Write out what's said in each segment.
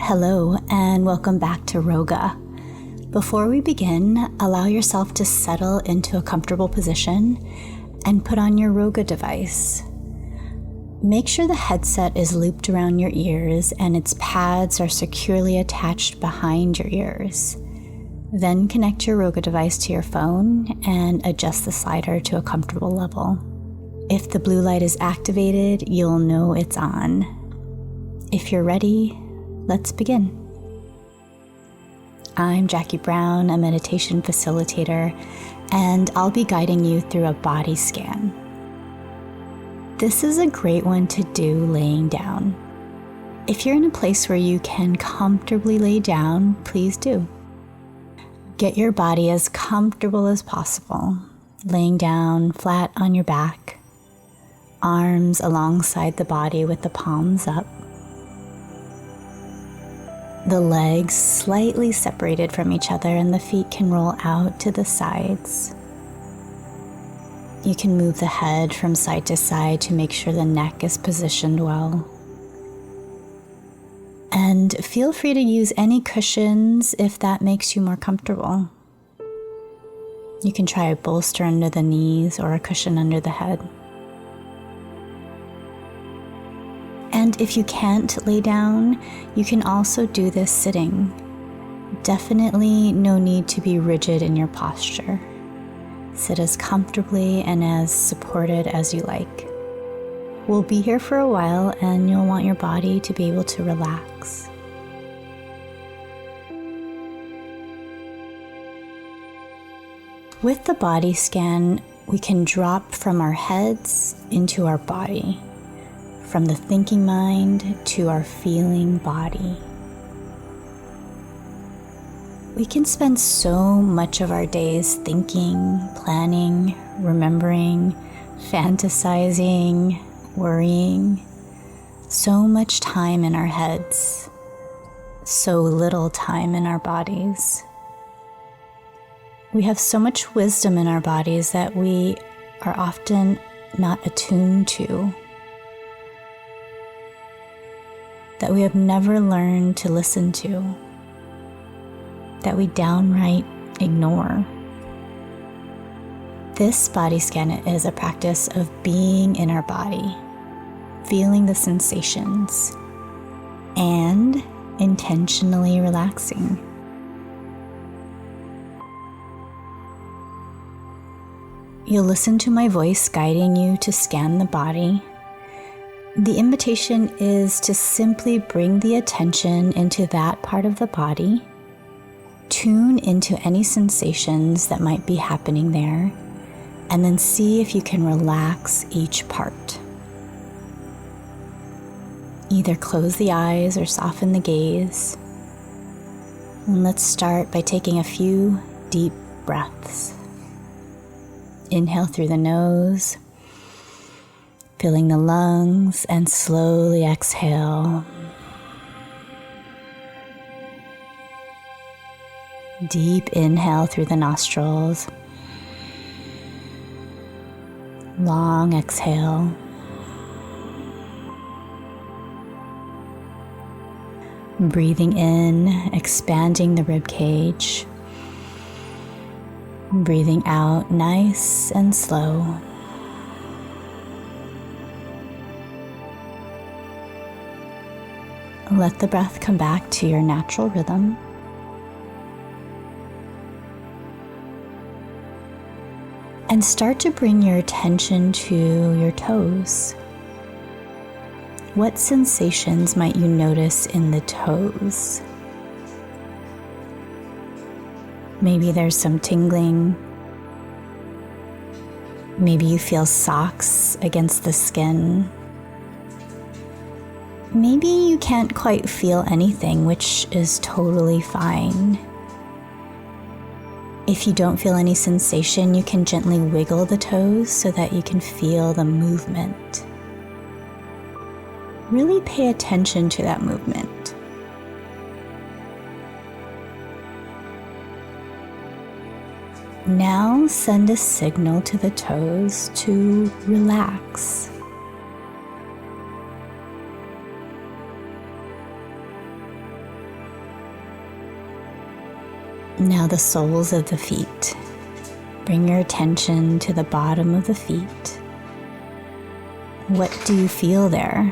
Hello and welcome back to Roga. Before we begin, allow yourself to settle into a comfortable position and put on your Roga device. Make sure the headset is looped around your ears and its pads are securely attached behind your ears. Then connect your Roga device to your phone and adjust the slider to a comfortable level. If the blue light is activated, you'll know it's on. If you're ready, let's begin. I'm Jackie Brown, a meditation facilitator, and I'll be guiding you through a body scan. This is a great one to do laying down. If you're in a place where you can comfortably lay down, please do. Get your body as comfortable as possible, laying down flat on your back, arms alongside the body with the palms up. The legs slightly separated from each other and the feet can roll out to the sides. You can move the head from side to side to make sure the neck is positioned well. And feel free to use any cushions if that makes you more comfortable. You can try a bolster under the knees or a cushion under the head. And if you can't lay down, you can also do this sitting. Definitely no need to be rigid in your posture. Sit as comfortably and as supported as you like. We'll be here for a while and you'll want your body to be able to relax. With the body scan, we can drop from our heads into our body, from the thinking mind to our feeling body. We can spend so much of our days thinking, planning, remembering, fantasizing, worrying. So much time in our heads, so little time in our bodies. We have so much wisdom in our bodies that we are often not attuned to, that we have never learned to listen to, that we downright ignore. This body scan is a practice of being in our body, feeling the sensations, and intentionally relaxing. You'll listen to my voice guiding you to scan the body. The invitation is to simply bring the attention into that part of the body, tune into any sensations that might be happening there, and then see if you can relax each part. Either close the eyes or soften the gaze. And let's start by taking a few deep breaths. Inhale through the nose, filling the lungs, and slowly exhale. Deep inhale through the nostrils. Long exhale. Breathing in, expanding the rib cage. Breathing out nice and slow. Let the breath come back to your natural rhythm. And start to bring your attention to your toes. What sensations might you notice in the toes? Maybe there's some tingling. Maybe you feel socks against the skin. Maybe you can't quite feel anything, which is totally fine. If you don't feel any sensation, you can gently wiggle the toes so that you can feel the movement. Really pay attention to that movement. Now send a signal to the toes to relax. Now the soles of the feet. Bring your attention to the bottom of the feet. What do you feel there?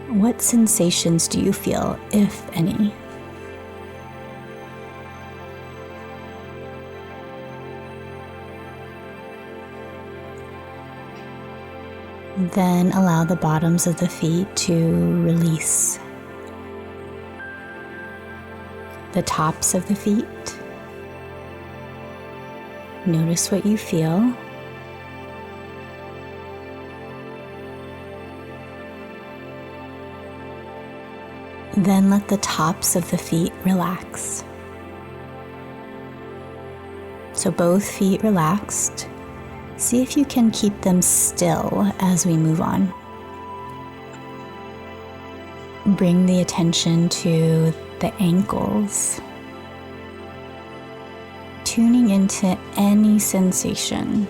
What sensations do you feel, if any? Then allow the bottoms of the feet to release. The tops of the feet. Notice what you feel. Then let the tops of the feet relax. So both feet relaxed. See if you can keep them still as we move on. Bring the attention to the ankles, tuning into any sensation.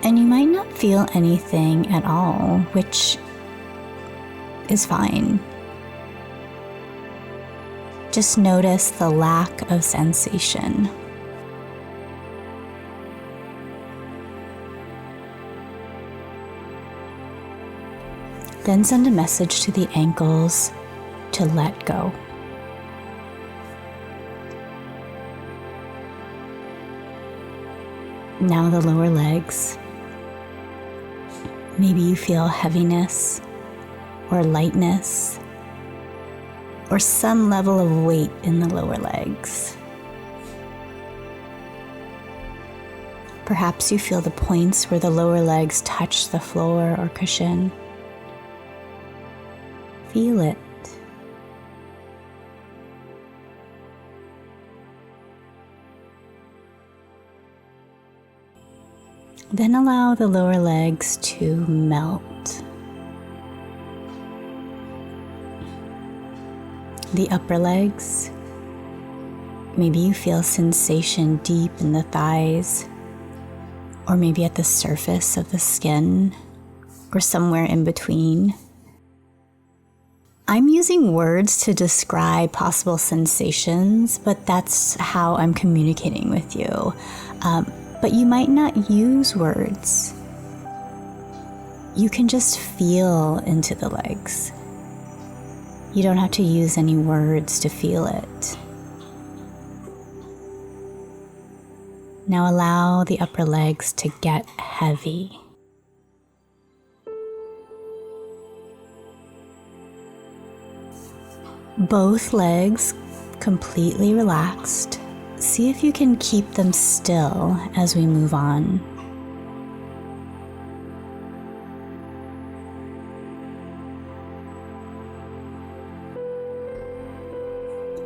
And you might not feel anything at all, which is fine. Just notice the lack of sensation. Then send a message to the ankles to let go. Now the lower legs. Maybe you feel heaviness or lightness or some level of weight in the lower legs. Perhaps you feel the points where the lower legs touch the floor or cushion. Feel it. Then allow the lower legs to melt. The upper legs. Maybe you feel sensation deep in the thighs, or maybe at the surface of the skin, or somewhere in between. I'm using words to describe possible sensations, but that's how I'm communicating with you. But you might not use words. You can just feel into the legs. You don't have to use any words to feel it. Now allow the upper legs to get heavy. Both legs completely relaxed. See if you can keep them still as we move on.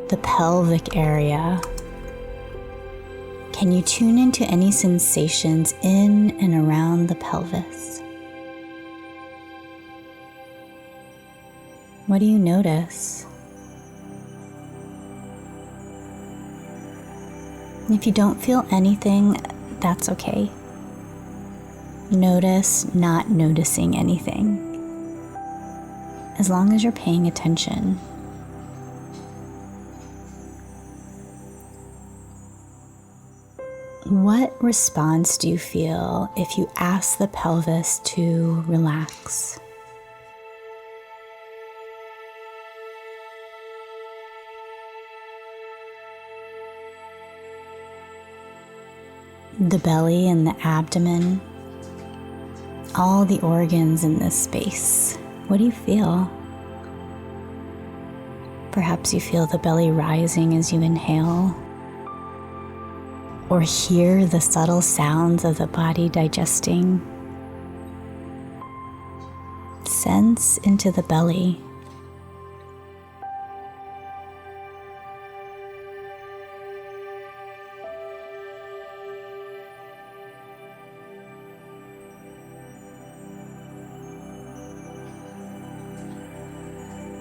The pelvic area. Can you tune into any sensations in and around the pelvis? What do you notice? If you don't feel anything, that's okay. Notice not noticing anything, as long as you're paying attention. What response do you feel if you ask the pelvis to relax? The belly and the abdomen, all the organs in this space. What do you feel? Perhaps you feel the belly rising as you inhale, or hear the subtle sounds of the body digesting. Sense into the belly.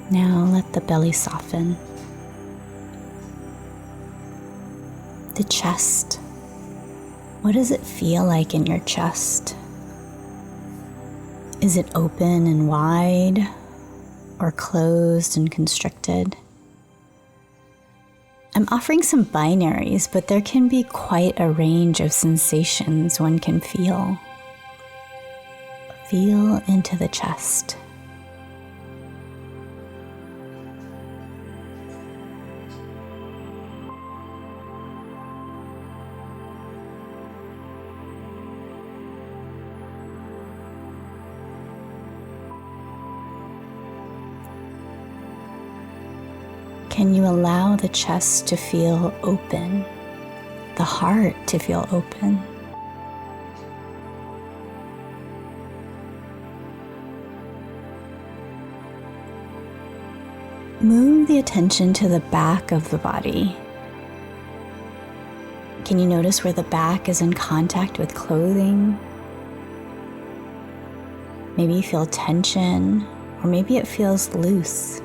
Now let the belly soften. The chest. What does it feel like in your chest? Is it open and wide or closed and constricted? I'm offering some binaries, but there can be quite a range of sensations one can feel. Feel into the chest. Can you allow the chest to feel open, the heart to feel open? Move the attention to the back of the body. Can you notice where the back is in contact with clothing? Maybe you feel tension, or maybe it feels loose.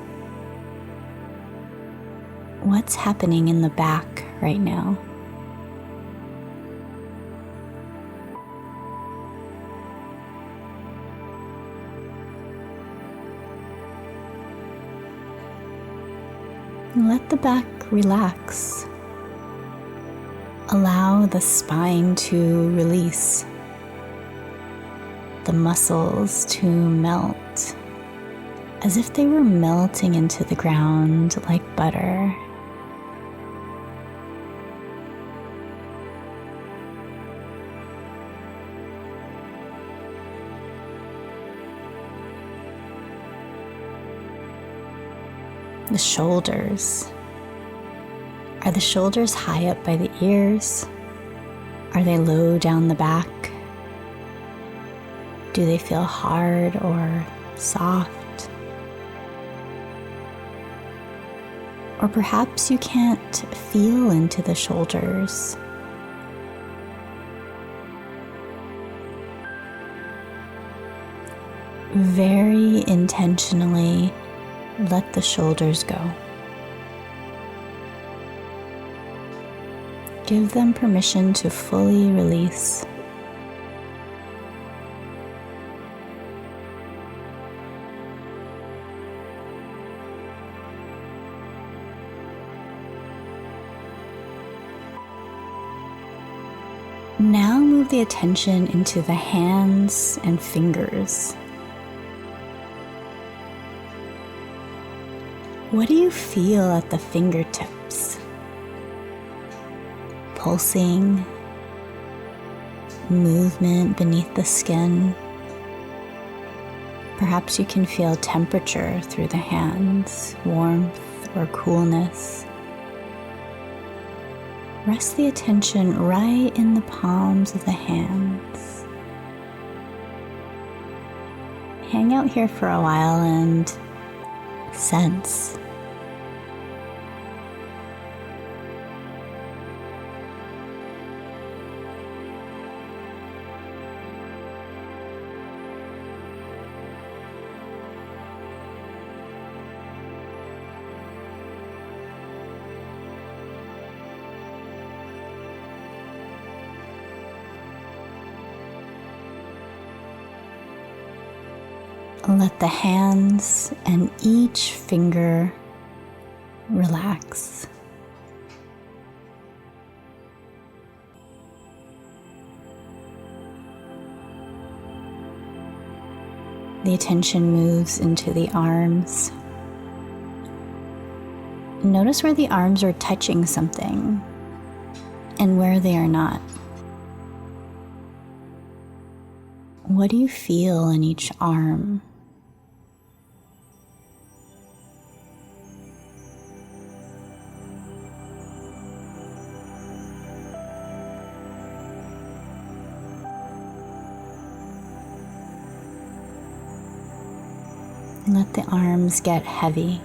What's happening in the back right now? Let the back relax. Allow the spine to release, the muscles to melt, as if they were melting into the ground like butter. The shoulders. Are the shoulders high up by the ears? Are they low down the back? Do they feel hard or soft? Or perhaps you can't feel into the shoulders. Very intentionally let the shoulders go. Give them permission to fully release. Now move the attention into the hands and fingers. What do you feel at the fingertips? Pulsing, movement beneath the skin. Perhaps you can feel temperature through the hands, warmth or coolness. Rest the attention right in the palms of the hands. Hang out here for a while and sense. Let the hands and each finger relax. The attention moves into the arms. Notice where the arms are touching something and where they are not. What do you feel in each arm? Let the arms get heavy,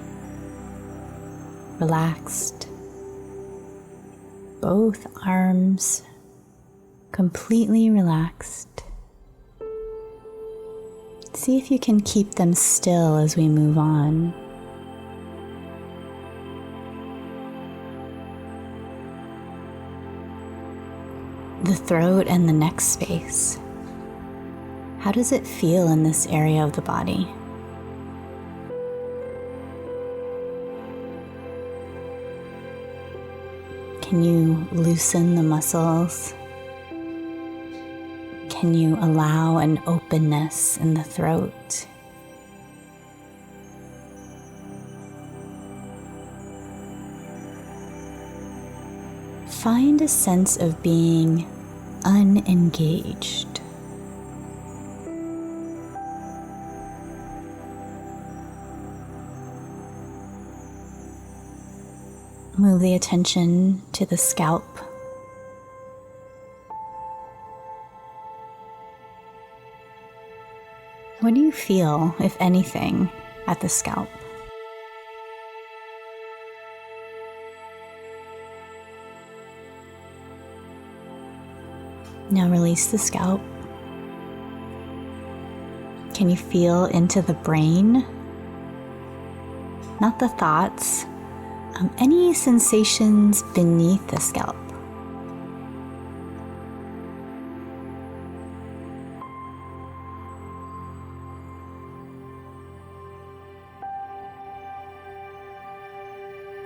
relaxed. Both arms completely relaxed. See if you can keep them still as we move on. The throat and the neck space. How does it feel in this area of the body? Can you loosen the muscles? Can you allow an openness in the throat? Find a sense of being unengaged. Move the attention to the scalp. What do you feel, if anything, at the scalp? Now release the scalp. Can you feel into the brain? Not the thoughts. Any sensations beneath the scalp.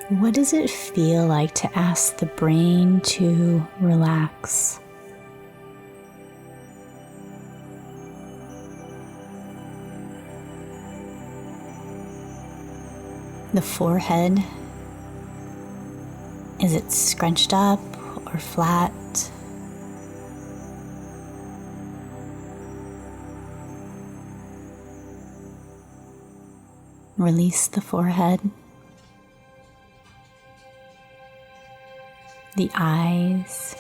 What does it feel like to ask the brain to relax? The forehead. Is it scrunched up or flat? Release the forehead. The eyes.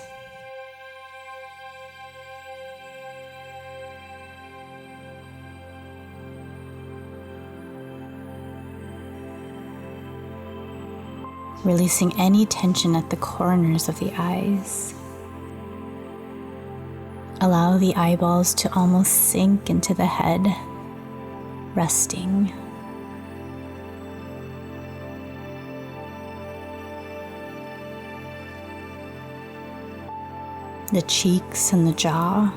Releasing any tension at the corners of the eyes. Allow the eyeballs to almost sink into the head, resting. The cheeks and the jaw.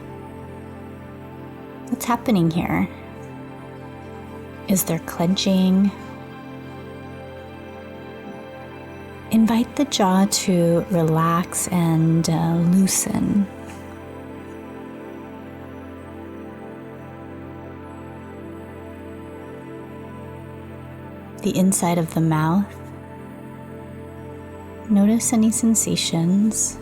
What's happening here? Is there clenching? Invite the jaw to relax and loosen. The inside of the mouth. Notice any sensations.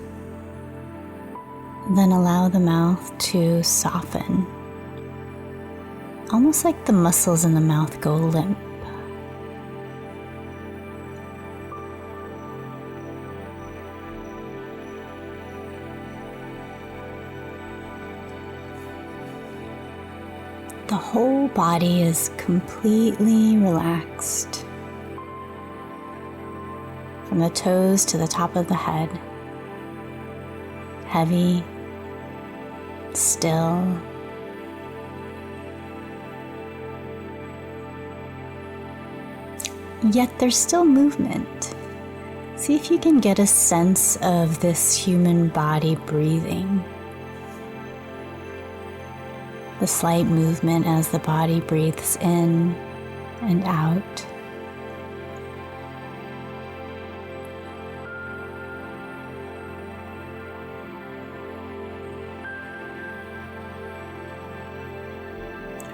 Then allow the mouth to soften. Almost like the muscles in the mouth go limp. The whole body is completely relaxed. From the toes to the top of the head. Heavy, still. Yet there's still movement. See if you can get a sense of this human body breathing. The slight movement as the body breathes in and out.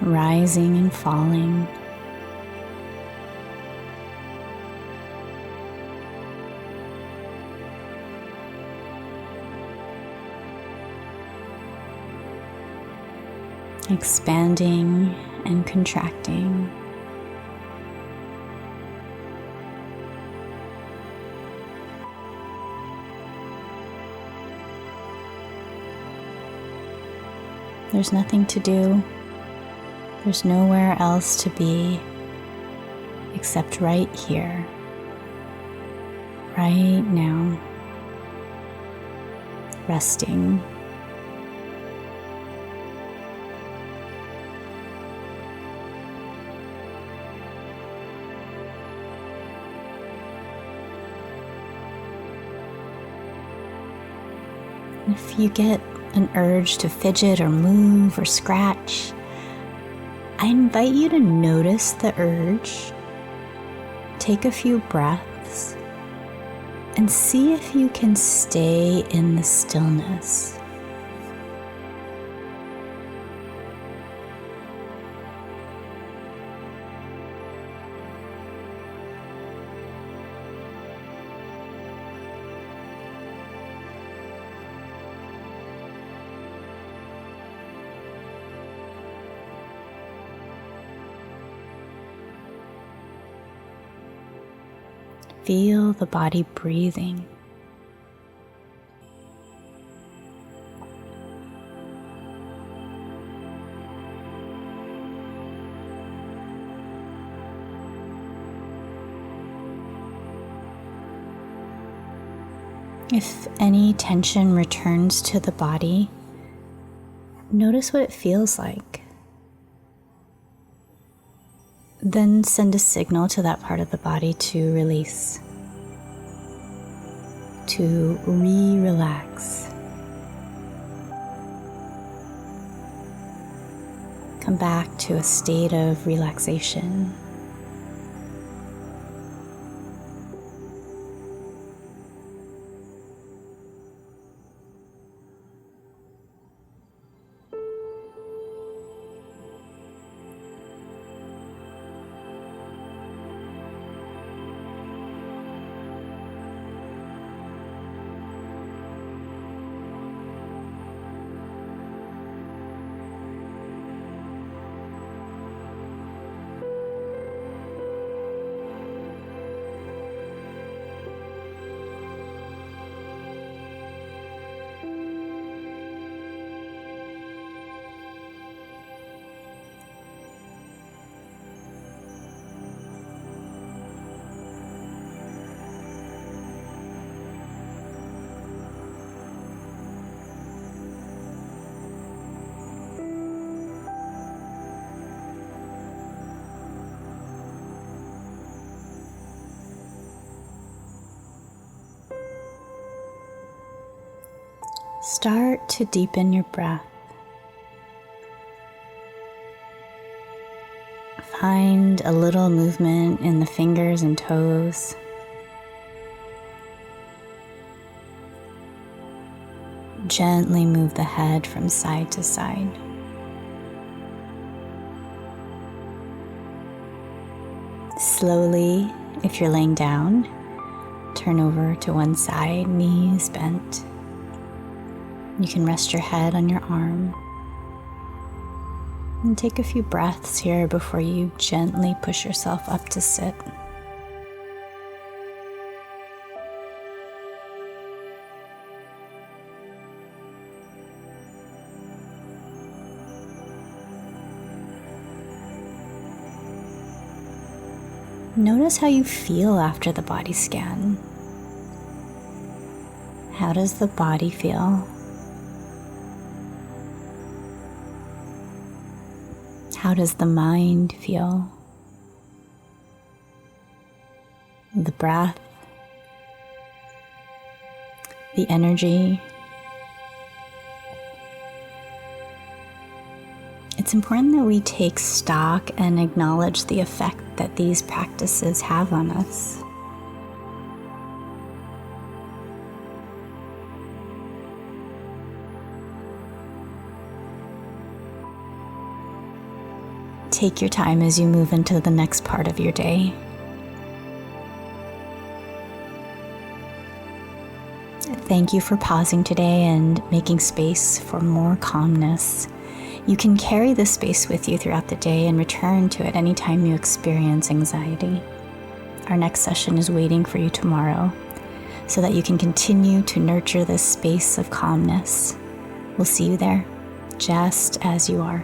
Rising and falling. Expanding and contracting. There's nothing to do. There's nowhere else to be except right here, right now, resting. If you get an urge to fidget or move or scratch, I invite you to notice the urge, take a few breaths, and see if you can stay in the stillness. Feel the body breathing. If any tension returns to the body, notice what it feels like. Then send a signal to that part of the body to release, to re-relax. Come back to a state of relaxation. Start to deepen your breath. Find a little movement in the fingers and toes. Gently move the head from side to side. Slowly, if you're laying down, turn over to one side, knees bent. You can rest your head on your arm. And take a few breaths here before you gently push yourself up to sit. Notice how you feel after the body scan. How does the body feel? How does the mind feel? The breath, the energy. It's important that we take stock and acknowledge the effect that these practices have on us. Take your time as you move into the next part of your day. Thank you for pausing today and making space for more calmness. You can carry this space with you throughout the day and return to it anytime you experience anxiety. Our next session is waiting for you tomorrow so that you can continue to nurture this space of calmness. We'll see you there, just as you are.